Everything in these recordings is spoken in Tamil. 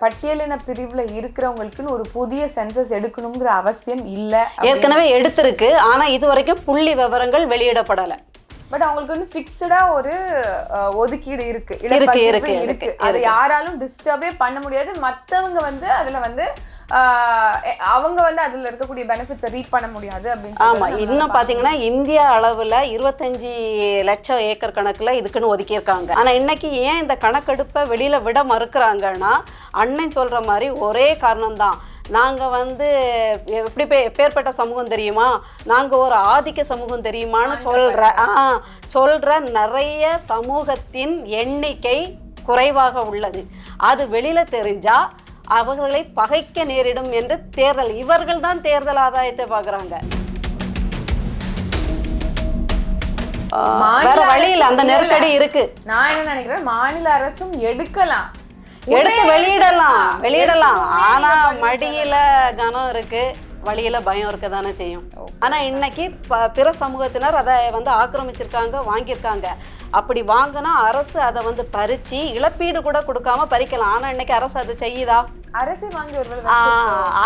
பட்டியலின பிரிவுல இருக்கிறவங்களுக்குன்னு ஒரு புதிய சென்சஸ் எடுக்கணுங்கிற அவசியம் இல்ல. ஏற்கனவே எடுத்திருக்கு. ஆனா இது வரைக்கும் புள்ளி விவரங்கள் வெளியிடப்படலை. பட் அவங்களுக்கு வந்து ஃபிக்ஸ்டா ஒரு ஒதுக்கீடு இருக்கு, இருக்கு. அதை யாராலும் டிஸ்டர்பே பண்ண முடியாது. மத்தவங்க வந்து அதுல வந்து அவங்க வந்து அதுல இருக்கக்கூடிய பெனிஃபிட்ஸை ரீட் பண்ண முடியாது அப்படின்னு. ஆமா, இன்னும் பாத்தீங்கன்னா இந்தியா அளவுல 25 லட்சம் ஏக்கர் கணக்குல இதுக்குன்னு ஒதுக்கியிருக்காங்க. ஆனா இன்னைக்கு ஏன் இந்த கணக்கெடுப்பை வெளியில விட மறுக்கிறாங்கன்னா, அண்ணன் சொல்ற மாதிரி ஒரே காரணம்தான். நாங்கள் வந்து எப்படி எப்பேற்பட்ட சமூகம் தெரியுமா, நாங்கள் ஒரு ஆதிக்க சமூகம் தெரியுமான்னு சொல்கிற நிறைய சமூகத்தின் எண்ணிக்கை குறைவாக உள்ளது. அது வெளியில் தெரிஞ்சால் அவர்களை பகைக்க நேரிடும் என்று இவர்கள் தான் தேர்தல் ஆதாயத்தை பார்க்குறாங்க. வேற வழியில் அந்த நெருக்கடி இருக்கு. நான் என்ன நினைக்கிறேன், மாநில அரசும் எடுத்து வெளியிடலாம். ஆனா மடியில கனம் இருக்கு, வழியில பயம் இருக்க தானே செய்யும். ஆனா இன்னைக்கு பிற சமூகத்தினர் அதை வந்து ஆக்கிரமிச்சிருக்காங்க, வாங்கியிருக்காங்க. அப்படி வாங்கினா அரசு அதை வந்து பறிச்சு இழப்பீடு கூட கொடுக்காம பறிக்கலாம். ஆனா இன்னைக்கு அரசு அதை செய்யுதா? அரசே வாங்கி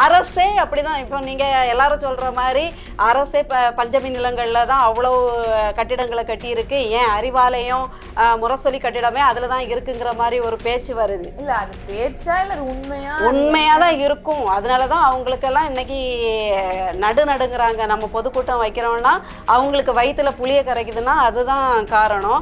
அரசே அப்படிதான். இப்போ நீங்க எல்லாரும் சொல்ற மாதிரி அரசே பஞ்சமி நிலங்கள்ல தான் அவ்வளவு கட்டிடங்களை கட்டி இருக்கு. ஏன் அறிவாலயம் முரசொலி கட்டிடமே அதுலதான் இருக்குங்கிற மாதிரி ஒரு பேச்சு வருது. இல்ல அது பேச்சா இல்ல அது உண்மையாதான் இருக்கும். அதனாலதான் அவங்களுக்கெல்லாம் இன்னைக்கு நடுங்கிறாங்க. நம்ம பொதுக்கூட்டம் வைக்கிறோம்னா அவங்களுக்கு வயிற்றுல புளிய கரைக்குதுன்னா அதுதான் காரணம்.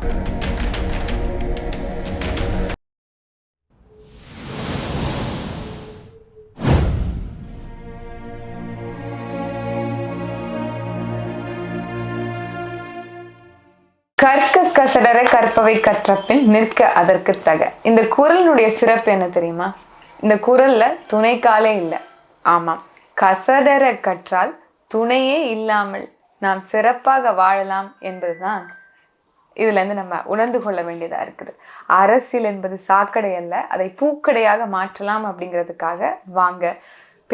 கற்க கசடர கற்பவை கற்றப்பின் நிற்க அதற்கு தக. இந்த குறளினுடைய சிறப்பு என்ன தெரியுமா? இந்த குறள்ல துணைக்காலே இல்லை. ஆமாம், கசடர கற்றால் துணையே இல்லாமல் நாம் சிறப்பாக வாழலாம் என்பதுதான் இதுல இருந்து நம்ம உணர்ந்து கொள்ள வேண்டியதா இருக்குது. அரசியல் என்பது சாக்கடை அல்ல, அதை பூக்கடையாக மாற்றலாம். அப்படிங்கிறதுக்காக வாங்க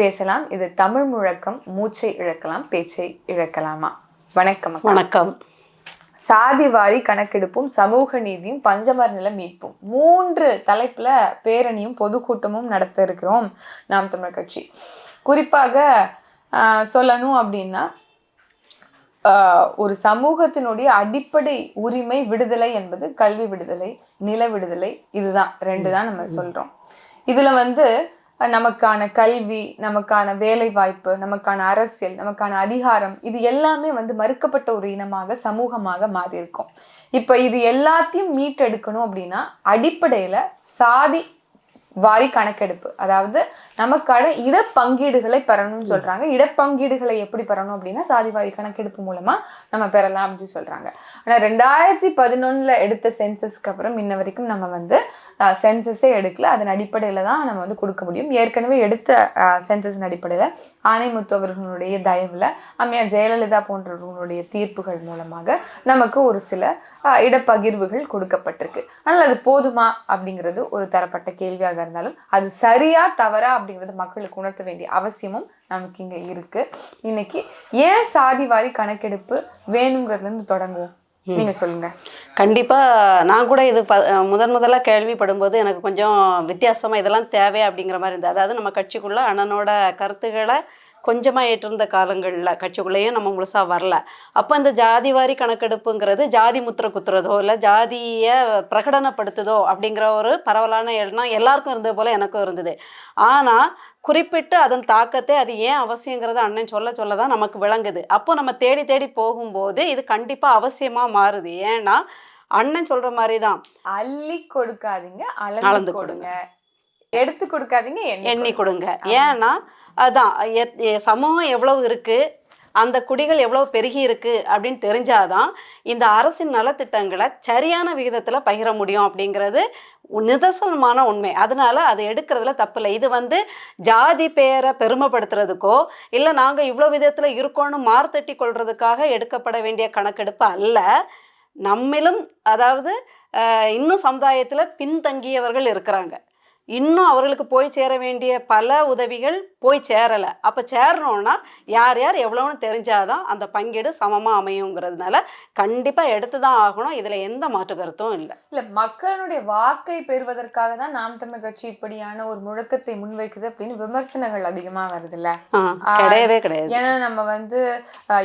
பேசலாம். இது தமிழ் முழக்கம். மூச்சை இழக்கலாம், பேச்சை இழக்கலாமா? வணக்கம். வணக்கம். சாதிவாரி கணக்கெடுப்பும் சமூக நீதியும் பஞ்சமர் நில மீட்பும் 3 தலைப்புல பேரணியும் பொதுக்கூட்டமும் நடத்த இருக்கிறோம் நாம் தமிழர் கட்சி. குறிப்பாக சொல்லணும் அப்படின்னா, ஒரு சமூகத்தினுடைய அடிப்படை உரிமை விடுதலை என்பது கல்வி விடுதலை, நில விடுதலை. இதுதான் 2 தான் நம்ம சொல்றோம். இதுல வந்து நமக்கான கல்வி, நமக்கான வேலை வாய்ப்பு, நமக்கான அரசியல், நமக்கான அதிகாரம், இது எல்லாமே வந்து மறுக்கப்பட்ட ஒரு இனமாக சமூகமாக மாறி இருக்கும். இப்ப இது எல்லாத்தையும் மீட்டெடுக்கணும் அப்படின்னா அடிப்படையில சாதி வாரி கணக்கெடுப்பு, அதாவது நமக்கான இடப்பங்கீடுகளை பெறணும்னு சொல்றாங்க. இடப்பங்கீடுகளை எப்படி பெறணும் அப்படின்னா சாதி வாரி கணக்கெடுப்பு மூலமா நம்ம பெறலாம் அப்படின்னு சொல்றாங்க. ஆனா 2011 எடுத்த சென்சஸ்க்கு அப்புறம் இன்ன வரைக்கும் நம்ம வந்து சென்சஸே எடுக்கல. அதன் அடிப்படையில தான் நம்ம வந்து கொடுக்க முடியும். ஏற்கனவே எடுத்த சென்சஸின் அடிப்படையில ஆணைமுத்து அவர்களுடைய தயவுல, அம்மையார் ஜெயலலிதா போன்றவர்களுடைய தீர்ப்புகள் மூலமாக நமக்கு ஒரு சில இடப்பகிர்வுகள் கொடுக்கப்பட்டிருக்கு. ஆனால் அது போதுமா அப்படிங்கிறது ஒரு தரப்பட்ட கேள்வியாக இருந்தாலும் அது சரியா தவறா அப்படிங்கறது மக்களுக்கு உணர்த்த வேண்டிய அவசியமும் நமக்கு இங்க இருக்கு. இன்னைக்கு ஏன் சாதிவாரி கணக்கெடுப்பு வேணுங்கிறதுல இருந்து தொடங்குவோம், நீங்க சொல்லுங்க. கண்டிப்பா நான் கூட இது முதல்ல கேள்விப்படும்போது எனக்கு கொஞ்சம் வித்தியாசமா இதெல்லாம் தேவை அப்படிங்கிற மாதிரி இருந்தது. அதாவது நம்ம கட்சிக்குள்ள அண்ணனோட கருத்துக்களை கொஞ்சமாக ஏற்றிருந்த காலங்களில் கட்சிக்குள்ளேயும் நம்ம முழுசாக வரல. அப்போ இந்த ஜாதிவாரி கணக்கெடுப்புங்கிறது ஜாதி முத்திரை குத்துறதோ இல்லை ஜாதியை பிரகடனப்படுத்துதோ அப்படிங்கிற ஒரு பரவலான எண்ணம் எல்லாருக்கும் இருந்தது போல் எனக்கும் இருந்தது. ஆனால் குறிப்பிட்டு அதன் தாக்கத்தை அது ஏன் அவசியங்கிறத அண்ணன் சொல்ல தான் நமக்கு விளங்குது. அப்போ நம்ம தேடி தேடி போகும்போது இது கண்டிப்பாக அவசியமாக மாறுது. ஏன்னா அண்ணன் சொல்கிற மாதிரி தான், அள்ளி கொடுக்காதீங்க, அளந்து கொடுங்க, எடுத்து கொடுக்காதீங்க, எண்ணி கொடுங்க. ஏன்னா அதான் சமூகம் எவ்வளவு இருக்குது, அந்த குடிகள் எவ்வளோ பெருகி இருக்குது அப்படின்னு தெரிஞ்சாதான் இந்த அரசின் நலத்திட்டங்களை சரியான விகிதத்தில் பகிர முடியும் அப்படிங்கிறது நிதர்சனமான உண்மை. அதனால அதை எடுக்கிறதுல தப்பில்லை. இது வந்து ஜாதி பேரை பெருமைப்படுத்துறதுக்கோ இல்லை நாங்கள் இவ்வளோ விதத்தில் இருக்கோன்னு மார்த்தட்டி கொள்றதுக்காக எடுக்கப்பட வேண்டிய கணக்கெடுப்பு அல்ல. நம்மிலும் அதாவது இன்னும் சமுதாயத்தில் பின்தங்கியவர்கள் இருக்கிறாங்க. இன்னும் அவர்களுக்கு போய் சேர வேண்டிய பல உதவிகள் போய் சேரலை. அப்போ சேரணும்னா யார் யார் எவ்வளோன்னு தெரிஞ்சாதான் அந்த பங்கீடு சமமாக அமையுங்கிறதுனால கண்டிப்பாக எடுத்து தான் ஆகணும். இதில் எந்த மாற்று கருத்தும் இல்லை. இல்ல, மக்களுடைய வாக்கை பெறுவதற்காக தான் நாம் தமிழர் கட்சி இப்படியான ஒரு முழக்கத்தை முன்வைக்குது அப்படின்னு விமர்சனங்கள் அதிகமா வருது இல்ல? கிடையவே கிடையாது. ஏன்னா நம்ம வந்து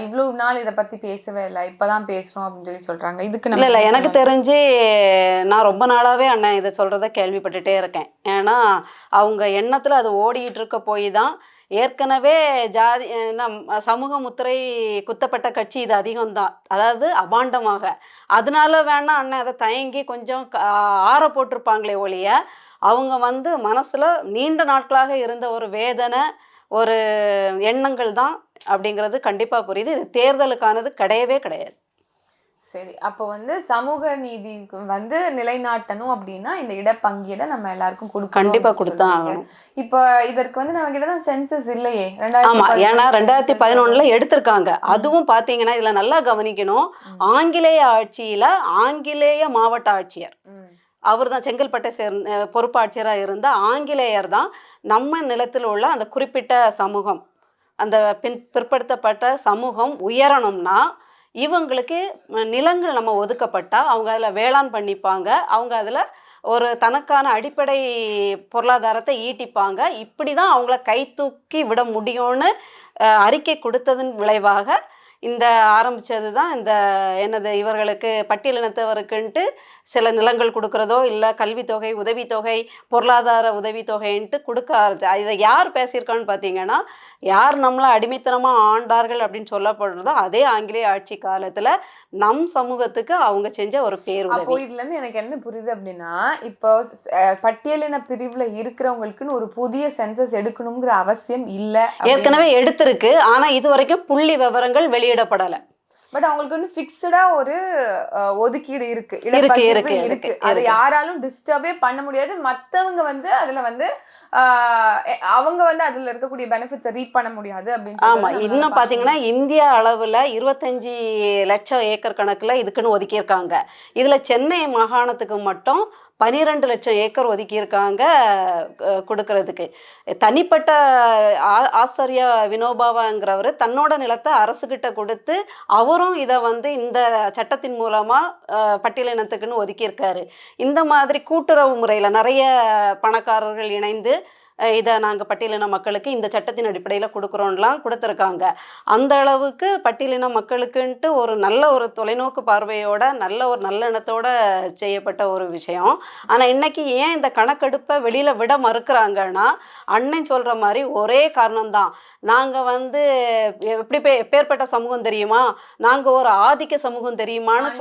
இவ்வளவு நாள் இதை பத்தி பேசவே இல்லை, இப்பதான் பேசுறோம் அப்படின்னு சொல்றாங்க. இதுக்கு இல்லை இல்லை, எனக்கு தெரிஞ்சு நான் ரொம்ப நாளாகவே அண்ணன் இதை சொல்கிறத கேள்விப்பட்டுட்டே இருக்கேன். ஏன்னா அவங்க எண்ணத்தில் அது ஓடிட்டு இருக்க போய் தான் ஏற்கனவே ஜாதி சமூக முத்திரை குத்தப்பட்ட கட்சி இது அதிகம்தான், அதாவது அபாண்டமாக. அதனால வேணா அண்ணன் அதை தயங்கி கொஞ்சம் ஆற போட்டிருப்பாங்களே ஒழிய அவங்க வந்து மனசில் நீண்ட நாட்களாக இருந்த ஒரு வேதனை, ஒரு எண்ணங்கள் தான் அப்படிங்கிறது கண்டிப்பாக புரியுது. இது தேர்தலுக்கானது கிடையவே கிடையாது. சரி, அப்போ வந்து சமூக நீதி வந்து நிலைநாட்டணும் அப்படின்னா இந்த இடப்பங்கீடை நம்ம எல்லாருக்கும் கொடுக்கணும். கண்டிப்பா கொடுத்தாங்க. இப்போ இதற்கு வந்து நம்ம கிட்ட தான் சென்சஸ் இல்லையே. ஆமா, ஏன்னா 2011 எடுத்திருக்காங்க. அதுவும் பாத்தீங்கன்னா இதுல நல்லா கவனிக்கணும், ஆங்கிலேய ஆட்சியில ஆங்கிலேய மாவட்ட ஆட்சியர் அவர் தான் செங்கல்பட்டை பொறுப்பாட்சியராக இருந்த ஆங்கிலேயர் தான் நம்ம நிலத்தில் உள்ள அந்த குறிப்பிட்ட சமூகம், அந்த பிற்படுத்தப்பட்ட சமூகம் உயரணும்னா இவங்களுக்கு நிலங்கள் நம்ம ஒதுக்கப்பட்டால் அவங்க அதில் வேளாண் பண்ணிப்பாங்க, அவங்க அதில் ஒரு தனக்கான அடிப்படை பொருளாதாரத்தை ஈட்டிப்பாங்க. இப்படி தான் அவங்கள கை தூக்கி விட முடியும்னு அறிக்கை கொடுத்ததன் விளைவாக இந்த ஆரம்பித்தது தான் இந்த என்னது இவர்களுக்கு பட்டியலினத்தவருக்குன்ட்டு சில நிலங்கள் கொடுக்குறதோ இல்லை கல்வித்தொகை, உதவித்தொகை, பொருளாதார உதவித்தொகைன்ட்டு கொடுக்க ஆரம்பிச்சு. இதை யார் பேசியிருக்கான்னு பார்த்தீங்கன்னா, யார் நம்மளை அடிமைத்தனமாக ஆண்டார்கள் அப்படின்னு சொல்லப்படுறதோ அதே ஆங்கிலேய ஆட்சி காலத்தில் நம் சமூகத்துக்கு அவங்க செஞ்ச ஒரு பேர். அப்போ இதுலேருந்து எனக்கு என்ன புரியுது அப்படின்னா, இப்போ பட்டியலின பிரிவில் இருக்கிறவங்களுக்குன்னு ஒரு புதிய சென்சஸ் எடுக்கணுங்கிற அவசியம் இல்லை. ஏற்கனவே எடுத்திருக்கு, ஆனால் இது வரைக்கும் புள்ளி விவரங்கள் வெளியிடப்படலை. பட் அவங்களுக்கு வந்து ஃபிக்ஸ்டா ஒரு ஒதுக்கீடு இருக்கு, இருக்கு. அதை யாராலும் டிஸ்டர்பே பண்ண முடியாது. மத்தவங்க வந்து அதுல வந்து அவங்க வந்து அதுல இருக்கக்கூடிய பெனிஃபிட்ஸை ரீட் பண்ண முடியாது அப்படின்னு. ஆமா, இன்னும் பாத்தீங்கன்னா இந்தியா அளவுல 25 லட்சம் ஏக்கர் கணக்குல இதுக்குன்னு ஒதுக்கியிருக்காங்க. இதுல சென்னை மாகாணத்துக்கு மட்டும் 12 லட்சம் ஏக்கர் ஒதுக்கியிருக்காங்க கொடுக்கறதுக்கு. தனிப்பட்ட ஆசிரிய வினோபாவாங்கிறவர் தன்னோட நிலத்தை அரசுகிட்ட கொடுத்து அவரும் இதை வந்து இந்த சட்டத்தின் மூலமாக பட்டியலினத்துக்குன்னு ஒதுக்கியிருக்காரு. இந்த மாதிரி கூட்டுறவு முறையில் நிறைய பணக்காரர்கள் இணைந்து இதை நாங்கள் பட்டியலின மக்களுக்கு இந்த சட்டத்தின் அடிப்படையில் கொடுக்குறோம்லாம் கொடுத்துருக்காங்க. அந்த அளவுக்கு பட்டியலின மக்களுக்குன்ட்டு ஒரு நல்ல ஒரு தொலைநோக்கு பார்வையோட நல்ல ஒரு நல்லெண்ணத்தோட செய்யப்பட்ட ஒரு விஷயம். ஆனால் இன்னைக்கு ஏன் இந்த கணக்கெடுப்பை வெளியில் விட மறுக்கிறாங்கன்னா, அண்ணன் சொல்கிற மாதிரி ஒரே காரணம்தான். நாங்கள் வந்து எப்படி எப்பேற்பட்ட சமூகம் தெரியுமா, நாங்கள் ஒரு ஆதிக்க சமூகம் தெரியுமான்னு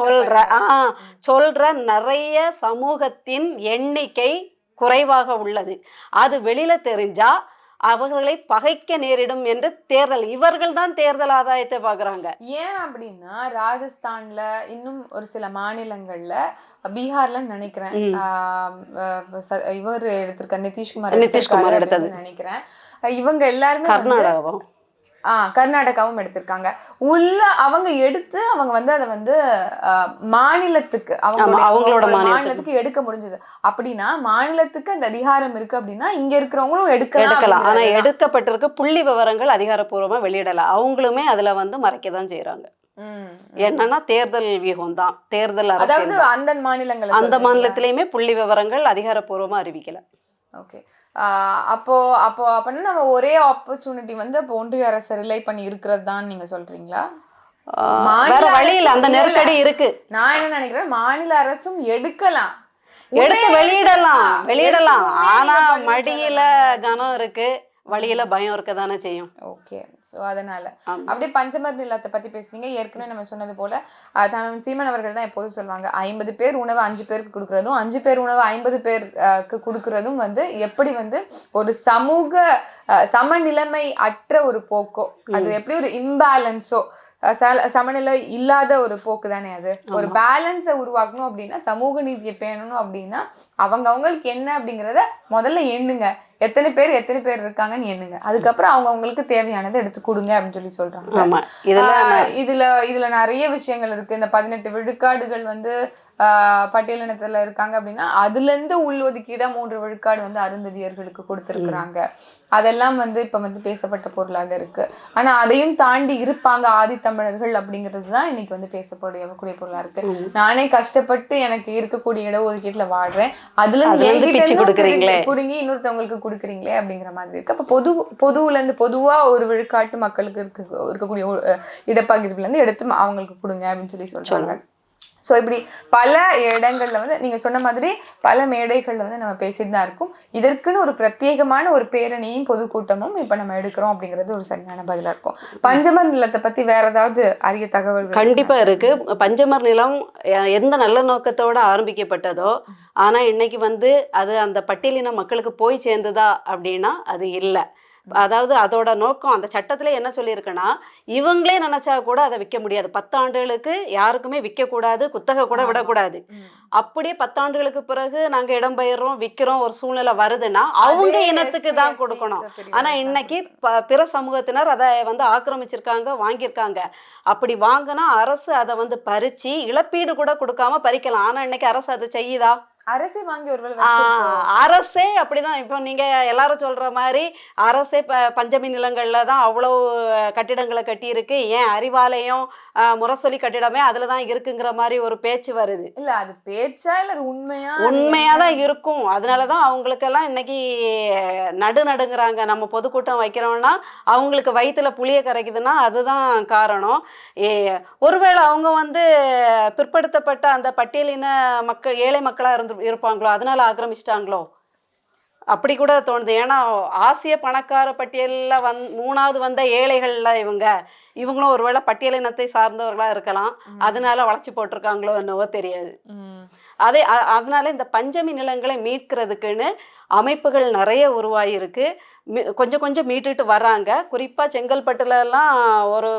சொல்கிற நிறைய சமூகத்தின் எண்ணிக்கை குறைவாக உள்ளது. அது வெளியில தெரிஞ்சா அவர்களை பகைக்க நேரிடும் என்று இவர்கள் தான் தேர்தல் ஆதாயத்தை பார்க்குறாங்க. ஏன் அப்படின்னா, ராஜஸ்தான்ல இன்னும் ஒரு சில மாநிலங்கள்ல, பீகார்ல நினைக்கிறேன் இவர் எடுத்திருக்க நிதிஷ்குமார் எடுத்தது நினைக்கிறேன். இவங்க எல்லாருமே கர்நாடகாவும் கர்நாடகாவும் எடுத்திருக்காங்க. உள்ள அவங்க எடுத்து அவங்க வந்து அதை வந்து மாநிலத்துக்கு அவங்களோட மாநிலத்துக்கு எடுக்க முடிஞ்சது. அப்படின்னா மாநிலத்துக்கு அந்த அதிகாரம் இருக்கு அப்படின்னா இங்க இருக்கிறவங்களும் எடுக்கலாம். ஆனா எடுக்கப்பட்டிருக்க புள்ளி விவரங்கள் அதிகாரப்பூர்வமா வெளியிடல. அவங்களுமே அதுல வந்து மறைக்கதான் செய்யறாங்க. என்னன்னா தேர்தல் வியூகம் தான், தேர்தல் அதாவது அந்த மாநிலத்திலயுமே புள்ளி விவரங்கள் அதிகாரப்பூர்வமா அறிவிக்கல. ஓகே, அப்போ அப்படின்னா நம்ம ஒரே ஆப்பர்ச்சுனிட்டி வந்து அப்போ ஒன்றிய அரசு ரிலை பண்ணி இருக்கிறது தான் நீங்க சொல்றீங்களா? வேற வழியில் அந்த நெருக்கடி இருக்கு. நான் என்ன நினைக்கிறேன், மாநில அரசும் எடுக்கலாம், எடுத்து வெளியிடலாம். ஆனா மடியில கனம் இருக்கு, வழியில பயம் இருக்க தானே செய்யும். ஓகே, ஸோ அதனால அப்படியே பஞ்சமர் நிலத்தை பத்தி பேசுனீங்க. ஏற்கனவே நம்ம சொன்னது போல சீமன் அவர்கள் தான் எப்போதும் சொல்லுவாங்க, 50 பேர் உணவு 5 பேருக்கு கொடுக்கறதும் 5 பேர் உணவு 50 பேருக்கு கொடுக்கறதும் வந்து எப்படி வந்து ஒரு சமூக சமநிலைமை அற்ற ஒரு போக்கோ, அது எப்படி ஒரு இம்பேலன்ஸோ, சமநிலை இல்லாத ஒரு போக்கு தானே அது. ஒரு பேலன்ஸை உருவாக்கணும் அப்படின்னா, சமூக நீதியை பேணணும் அப்படின்னா அவங்களுக்கு என்ன அப்படிங்கிறத முதல்ல எண்ணுங்க. எத்தனை பேர் இருக்காங்கன்னு எண்ணுங்க. அதுக்கப்புறம் அவங்களுக்கு தேவையானதை எடுத்து கொடுங்க அப்படின்னு சொல்லி சொல்றாங்க. இதுல நிறைய விஷயங்கள் இருக்கு. இந்த 18 விழுக்காடுகள் வந்து பட்டியலினத்துல இருக்காங்க அப்படின்னா அதுல இருந்து உள்ஒதுக்கீடா 3 விழுக்காடு வந்து அருந்ததியர்களுக்கு கொடுத்திருக்கிறாங்க. அதெல்லாம் வந்து இப்ப வந்து பேசப்பட்ட பொருளாக இருக்கு. ஆனா அதையும் தாண்டி இருப்பாங்க ஆதித்தமிழர்கள் அப்படிங்கிறது தான் இன்னைக்கு வந்து பேசக்கூடிய பொருளா இருக்கு. நானே கஷ்டப்பட்டு எனக்கு இருக்கக்கூடிய இடஒதுக்கீட்டுல வாழ்றேன், அதுல இருந்து புடுங்கி இன்னொருத்தவங்களுக்கு கொடுக்குறீங்களே அப்படிங்கிற மாதிரி இருக்கு. அப்ப பொதுவுல இருந்து பொதுவா ஒரு விழுக்காட்டு மக்களுக்கு இருக்கக்கூடிய இடப்பகிர்வுல இருந்து எடுத்து அவங்களுக்கு கொடுங்க அப்படின்னு சொல்லி சொல்றாங்க. ஸோ இப்படி பல இடங்கள்ல வந்து நீங்க சொன்ன மாதிரி பல மேடைகள்ல வந்து நம்ம பேசிட்டு தான் இருக்கோம். இதற்குன்னு ஒரு பிரத்யேகமான ஒரு பேரணியும் பொதுக்கூட்டமும் இப்ப நம்ம எடுக்கிறோம் அப்படிங்கிறது ஒரு சரியான பதிலா இருக்கும். பஞ்சமர் நிலத்தை பத்தி வேற ஏதாவது அரிய தகவல்கள்? கண்டிப்பா இருக்கு. பஞ்சமர் நிலம் எந்த நல்ல நோக்கத்தோட ஆரம்பிக்கப்பட்டதோ, ஆனா இன்னைக்கு வந்து அது அந்த பட்டியலின மக்களுக்கு போய் சேர்ந்ததா அப்படின்னா அது இல்லை. அதாவது அதோட நோக்கம் அந்த சட்டத்திலே என்ன சொல்லியிருக்குன்னா, இவங்களே நினைச்சா கூட அதை விற்க முடியாது. 10 ஆண்டுகளுக்கு யாருக்குமே விற்கக்கூடாது, குத்தகை கூட விடக்கூடாது. அப்படியே 10 ஆண்டுகளுக்கு பிறகு நாங்க இடம்பெயர்றோம், விற்கிறோம் ஒரு சூழ்நிலை வருதுன்னா அவங்க இனத்துக்கு தான் கொடுக்கணும். ஆனா இன்னைக்கு பிற சமூகத்தினர் அதை வந்து ஆக்கிரமிச்சிருக்காங்க, வாங்கியிருக்காங்க. அப்படி வாங்கினா அரசு அதை வந்து பறிச்சு இழப்பீடு கூட கொடுக்காம பறிக்கலாம். ஆனா இன்னைக்கு அரசு அதை செய்யுதா? அரசே வாங்கி அரசே அப்படிதான். இப்போ நீங்க எல்லாரும் சொல்ற மாதிரி அரசே பஞ்சமி நிலங்கள்ல தான் அவ்வளவு கட்டிடங்களை கட்டி இருக்கு. ஏன் அறிவாலயம் முரசொலி கட்டிடமே அதுலதான் இருக்குங்கிற மாதிரி ஒரு பேச்சு வருது. இல்ல அது பேச்சா இல்ல அது உண்மையாதான் இருக்கும். அதனாலதான் அவங்களுக்கெல்லாம் இன்னைக்கு நடுங்கிறாங்க. நம்ம பொதுக்கூட்டம் வைக்கிறோம்னா அவங்களுக்கு வயிற்றுல புளிய கரைக்குதுன்னா அதுதான் காரணம். ஒருவேளை அவங்க வந்து பிற்படுத்தப்பட்ட அந்த பட்டியலின மக்கள் ஏழை மக்களா இருப்பாங்களோ, அதனால ஆக்கிரமிச்சிட்டாங்களோ அப்படி கூட தோணுது. ஏன்னா ஆசிய பணக்கார பட்டியலில் 3வது வந்த ஏழைகள்ல இவங்களும் ஒருவேளை பட்டியலினத்தை சார்ந்தவர்களா இருக்கலாம். அதனால வளைச்சு போட்டிருக்காங்களோ என்னவோ தெரியாது. அதனால இந்த பஞ்சமி நிலங்களை மீட்கிறதுக்குன்னு அமைப்புகள் நிறைய உருவாகிருக்கு. கொஞ்சம் கொஞ்சம் மீட்டுட்டு வர்றாங்க. குறிப்பாக செங்கல்பட்டுலலாம் ஒரு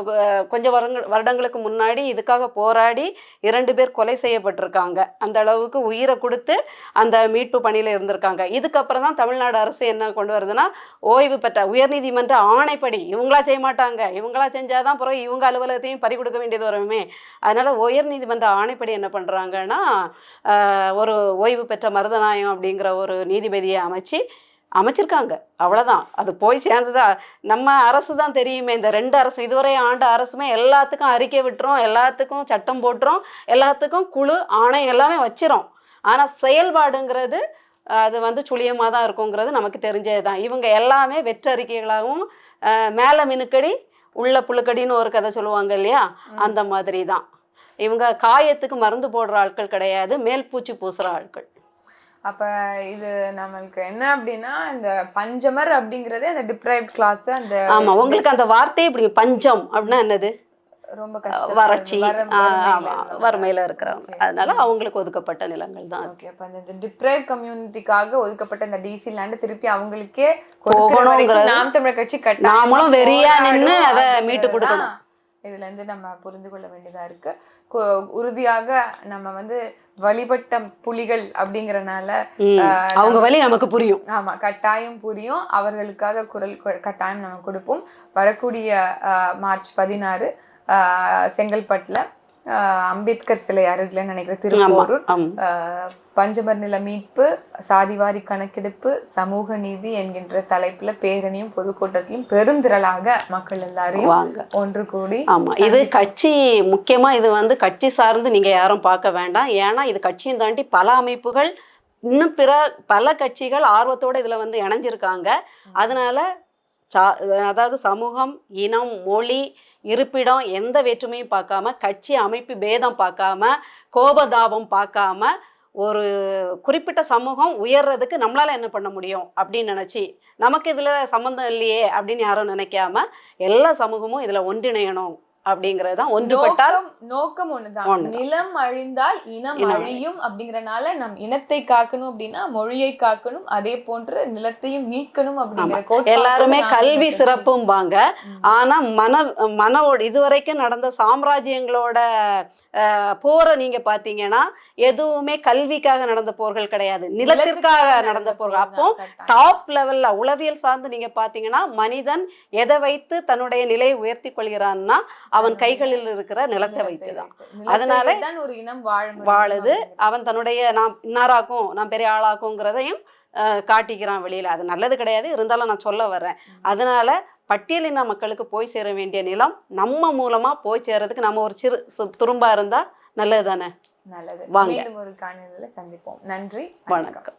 கொஞ்சம் வருடங்களுக்கு முன்னாடி இதுக்காக போராடி 2 பேர் கொலை செய்யப்பட்டிருக்காங்க. அந்த அளவுக்கு உயிரை கொடுத்து அந்த மீட்பு பணியில் இருந்திருக்காங்க. இதுக்கப்புறம் தான் தமிழ்நாடு அரசு என்ன கொண்டு வருதுன்னா, ஓய்வு பெற்ற உயர்நீதிமன்ற ஆணைப்படி இவங்களா செய்ய மாட்டாங்க, இவங்களா செஞ்சாதான் பிறகு இவங்க அலுவலகத்தையும் பறி கொடுக்க வேண்டியது வருமே. அதனால உயர்நீதிமன்ற ஆணைப்படி என்ன பண்ணுறாங்கன்னா, ஒரு ஓய்வு பெற்ற மருதநாயகம் அப்படிங்கிற ஒரு நீதிபதியை அமைச்சிருக்காங்க. அவ்வளோதான். அது போய் சேர்ந்ததா நம்ம அரசு தான் தெரியுமே. இந்த 2 அரசு இதுவரை ஆண்ட அரசுமே எல்லாத்துக்கும் அறிக்கை விட்டுறோம், எல்லாத்துக்கும் சட்டம் போட்டுறோம், எல்லாத்துக்கும் குழு ஆணையம் எல்லாமே வச்சிரும். ஆனால் செயல்பாடுங்கிறது அது வந்து சுழியமாக தான் இருக்குங்கிறது நமக்கு தெரிஞ்சது தான். இவங்க எல்லாமே வெற்றறிக்கைகளாகவும் மேலே மினுக்கடி உள்ள புழுக்கடின்னு ஒரு கதை சொல்லுவாங்க இல்லையா, அந்த மாதிரி தான். இவங்க காயத்துக்கு மருந்து போடுற ஆட்கள் கிடையாது, மேல் பூச்சி பூசுற ஆட்கள். அப்ப இது நம்மளுக்கு என்ன அப்படின்னா, இந்த பஞ்சமர் அப்படிங்கறதே அந்த டிப்ரைவ்ட் கிளாஸ். அந்த ஆமா, உங்களுக்கு அந்த வார்த்தை இப்படி பஞ்சம் அப்படின்னா என்னது? ரொம்ப கஷ்டம், வறட்சி, வறுமையில இருக்கிறவங்க. அதனால அவங்களுக்கு ஒதுக்கப்பட்ட நிலங்கள் தான். ஓகே. அப்ப இந்த டிப்ரைவ் கம்யூனிட்டிக்காக ஒதுக்கப்பட்ட இந்த டிசி லேண்ட் திருப்பி அவங்களுக்கே நாம் தமிழர் கட்சி நாமளும் வெறியா நின்று அதை மீட்டு கொடுக்கணும். இதுல இருந்து நம்ம புரிந்து கொள்ள வேண்டியதா இருக்கு. உறுதியாக நம்ம வந்து வழிபட்ட புலிகள் அப்படிங்கறனால அவங்க வழி நமக்கு புரியும். ஆமா, கட்டாயம் புரியும். அவர்களுக்காக குரல் கட்டாயம் நம்ம கொடுப்போம். வரக்கூடிய மார்ச் 16 செங்கல்பட்டுல அம்பேத்கர் சிலை அருகில் நினைக்கிற திருப்போரூர் பஞ்சமர் நில மீட்பு, சாதிவாரி கணக்கெடுப்பு, சமூக நீதி என்கின்ற தலைப்புல பேரணியும் பொதுக்கூட்டத்திலும் பெருந்திரளாக மக்கள் எல்லாரையும் ஒன்று கூடி. ஆமா, இது கட்சி முக்கியமா இது வந்து கட்சி சார்ந்து நீங்க யாரும் பார்க்க வேண்டாம். ஏன்னா இது கட்சியும் தாண்டி பல அமைப்புகள் இன்னும் பல கட்சிகள் ஆர்வத்தோட இதுல வந்து இணைஞ்சிருக்காங்க. அதனால அதாவது சமூகம், இனம், மொழி, இருப்பிடம் எந்த வேற்றுமையும் பார்க்காம, கட்சி அமைப்பு பேதம் பார்க்காம, கோபதாபம் பார்க்காம, ஒரு குறிப்பிட்ட சமூகம் உயர்றதுக்கு நம்மளால என்ன பண்ண முடியும் அப்படின்னு நினச்சி, நமக்கு இதில் சம்மந்தம் இல்லையே அப்படின்னு யாரும் நினைக்காம எல்லா சமூகமும் இதில் ஒன்றிணையணும் அப்படிங்கிறது தான். ஒன்றுபட்டால் நோக்கம் ஒண்ணுதான். நிலம் அழிந்தால் இனம் அழியும் அப்படிங்கறனால நம் இனத்தை காக்கணும் அப்படின்னா மொழியை காக்கணும், அதே போன்று நிலத்தையும் மீட்கணும் அப்படிங்கிற எல்லாருமே கல்வி சிறப்பும்பாங்க. ஆனா மனோட இதுவரைக்கும் நடந்த சாம்ராஜ்யங்களோட போரை நீங்க பாத்தீங்கன்னா எதுவுமே கல்விக்காக நடந்த போர்கள் கிடையாது, நிலத்திற்காக நடந்த போர்கள். அப்போ டாப் லெவல்ல உளவியல் சார்ந்து நீங்க பாத்தீங்கன்னா மனிதன் எதை வைத்து தன்னுடைய நிலையை உயர்த்தி கொள்கிறான்னா அவன் கைகளில் இருக்கிற நிலத்தை வைத்துதான். நிலத்தை அதனால வைத்துதான் ஒரு இனம் வாழ முடியும் வாழுது. அப்படிங்கிறது. அவன் தன்னுடைய நான் இன்னாராக்கும், நான் பெரிய ஆளாக்குங்கிறதையும் காட்டிக்கிறான் வெளியில. அது நல்லது கிடையாது, இருந்தாலும் நான் சொல்ல வர்றேன். அதனால பட்டியலின மக்களுக்கு போய் சேர வேண்டிய நிலம் நம்ம மூலமா போய் சேர்றதுக்கு நம்ம ஒரு துரும்பா இருந்தா நல்லது தானே. நல்லது. வாங்க. மீண்டும் ஒரு காணொளியில சந்திப்போம். நன்றி, வணக்கம்.